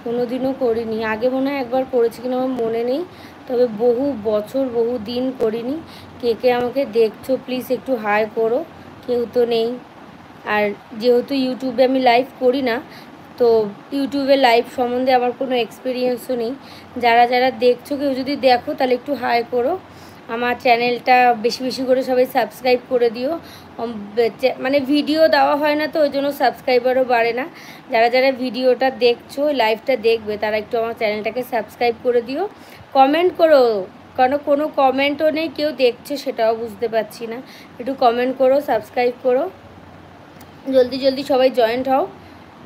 কোনো দিনও করিনি। আগে মনে হয় একবার করেছি কিনা আমার মনে নেই, তবে বহু বছর বহু দিন করিনি। কে কে আমাকে দেখছো প্লিজ একটু হাই করো। কেউ তো নেই। আর যেহেতু ইউটিউবে আমি লাইভ করি না, তো ইউটিউবে লাইভ সম্বন্ধে আমার কোনো এক্সপিরিয়েন্সও নেই। যারা যারা দেখছো কেউ যদি দেখো তাহলে একটু হাই করো। আমার চ্যানেলটা বেশি বেশি করে সবাই সাবস্ক্রাইব করে দিও। মানে ভিডিও দেওয়া হয় না, তো ওই জন্য সাবস্ক্রাইবারও বাড়ে না। যারা যারা ভিডিওটা দেখছো, লাইভটা দেখবে, তারা একটু আমার চ্যানেলটাকে সাবস্ক্রাইব করে দিও। কমেন্ট করো, কারণ কোনো কমেন্টও নেই, কেউ দেখছে সেটাও বুঝতে পারছি না। একটু কমেন্ট করো, সাবস্ক্রাইব করো, জলদি জলদি সবাই জয়েন্ট হও।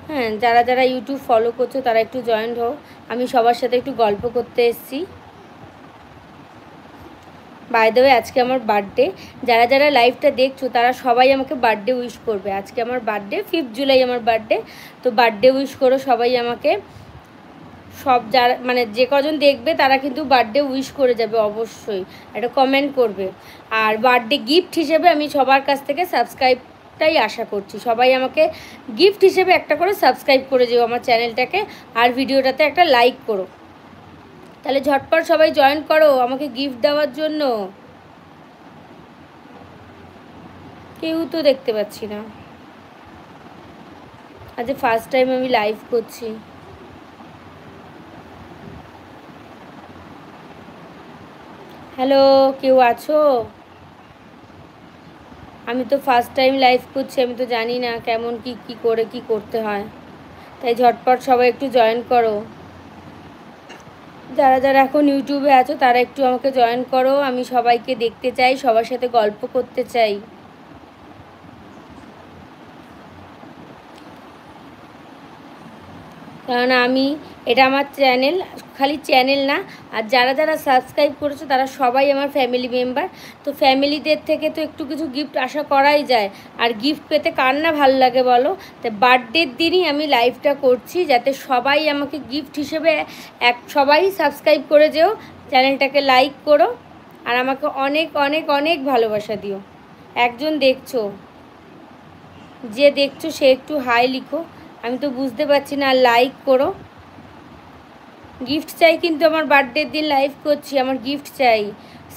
হ্যাঁ, যারা যারা ইউটিউব ফলো করছো তারা একটু জয়েন্ট হও। আমি সবার সাথে একটু গল্প করতে এসেছি। বাই দ্য ওয়ে, আজকে আমার বার্থডে। যারা যারা লাইভটা দেখছো তারা সবাই আমাকে বার্থডে উইশ করবে। আজকে আমার বার্থডে, 5 জুলাই আমার বার্থডে। তো বার্থডে উইশ করো সবাই আমাকে। সব যারা মানে যে কজন দেখবে তারা কিন্তু বার্থডে উইশ করে যাবে অবশ্যই, একটা কমেন্ট করবে। আর বার্থডে গিফট হিসেবে আমি সবার কাছ থেকে সাবস্ক্রাইবটাই আশা করছি। সবাই আমাকে গিফট হিসেবে একটা করে সাবস্ক্রাইব করে যেও আমার চ্যানেলটাকে, আর ভিডিওটাতে একটা লাইক করো। তাহলে ঝটপট সবাই জয়েন করো আমাকে গিফট দেওয়ার জন্য। কেউ তো দেখতে পাচ্ছি না। আজ ফার্স্ট টাইম আমি লাইভ করছি। হ্যালো, কেউ আছো? আমি তো ফার্স্ট টাইম লাইভ করছি, আমি তো জানি না কেমন কি করে কি করতে হয়। তাই ঝটপট সবাই একটু জয়েন করো। যারা যারা এখন ইউটিউবে আছো তারা একটু আমাকে জয়েন করো। আমি সবাইকে দেখতে চাই, সবার সাথে গল্প করতে চাই। কারণ এটা আমার চ্যানেল, খালি চ্যানেল না, আর যারা যারা সাবস্ক্রাইব করেছো তারা সবাই আমার ফ্যামিলি মেম্বার। তো ফ্যামিলিদের থেকে তো একটু কিছু গিফট আশা করাই যায়। আর গিফট পেতে কার না ভালো লাগে বলো? তো বার্থডের দিনই আমি লাইভটা করছি, যাতে সবাই আমাকে গিফট হিসেবে সবাই সাবস্ক্রাইব করে যেও, চ্যানেলটাকে লাইক করো, আর আমাকে অনেক অনেক অনেক ভালোবাসা দিও। একজন দেখছো, যে দেখছো সে একটু হাই লিখো, আমি তো বুঝতে পারছি না। লাইক করো। গিফট চাই, কিন্তু আমার বার্থডের দিন লাইভ করছি, আমার গিফট চাই।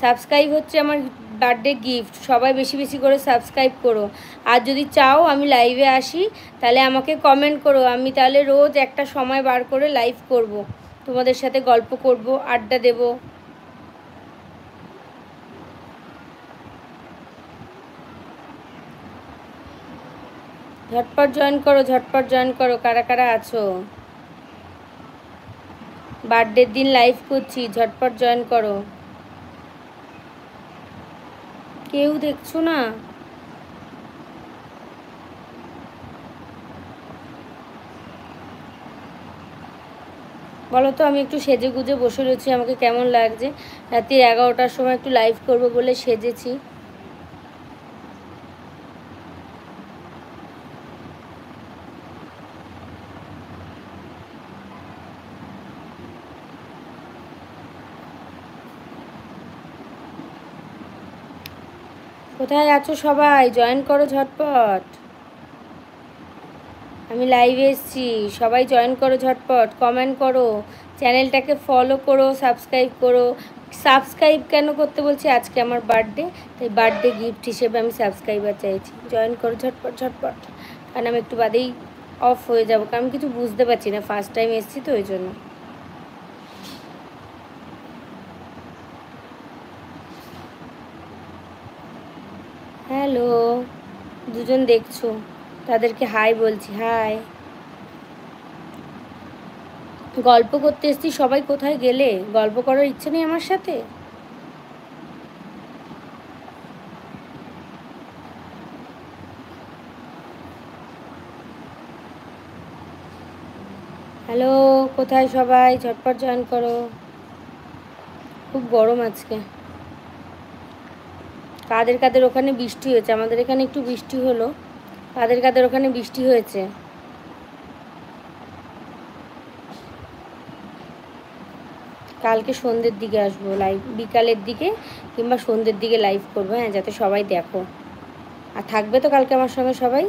সাবস্ক্রাইব হচ্ছে আমার বার্থডে গিফট। সবাই বেশি বেশি করে সাবস্ক্রাইব করো। আর যদি চাও আমি লাইভে আসি, তাহলে আমাকে কমেন্ট করো। আমি তাহলে রোজ একটা সময় বার করে লাইভ করব, তোমাদের সাথে গল্প করব, আড্ডা দেব। ঝটপট জয়েন করো, ঝটপট জয়েন করো। কারা কারা আছো? বার্থডের দিন লাইভ করছি, ঝটপট জয়েন করো। কেউ দেখছো না? বলো তো, আমি একটু সেজে গুজে বসে রয়েছি, আমাকে কেমন লাগছে? রাত্রি 11টার সময় একটু লাইভ করব বলে সেজেছি। কোথায় আছো সবাই? জয়েন করো ঝটপট। আমি লাইভে এসেছি, সবাই জয়েন করো ঝটপট, কমেন্ট করো, চ্যানেলটাকে ফলো করো, সাবস্ক্রাইব করো। সাবস্ক্রাইব কেন করতে বলছি? আজকে আমার বার্থডে, তাই বার্থডে গিফট হিসেবে আমি সাবস্ক্রাইবার চাইছি। জয়েন করো ঝটপট ঝটপট, কারণ আমি একটু বাদেই অফ হয়ে যাবো, কারণ আমি কিছু বুঝতে পারছি না, ফার্স্ট টাইম এসেছি তো ওই জন্য। হ্যালো, দুজন দেখছো, তাদেরকে হাই বলছি, হাই। গল্প করতে এসছি, সবাই কোথায় গেলে? গল্প করার ইচ্ছে নেই আমার সাথে? হ্যালো, কোথায় সবাই? ঝটপট জয়েন করো। খুব গরম আজকে। কাদের কাদের ওখানে বৃষ্টি হয়েছে? আমাদের এখানে একটু বৃষ্টি হলো। কাদের কাদের ওখানে বৃষ্টি হয়েছে? কালকে সন্ধ্যের দিকে আসবো লাইভ, বিকালের দিকে কিংবা সন্ধ্যের দিকে লাইভ করবো, হ্যাঁ, যাতে সবাই দেখো। আর থাকবে তো কালকে আমার সঙ্গে সবাই?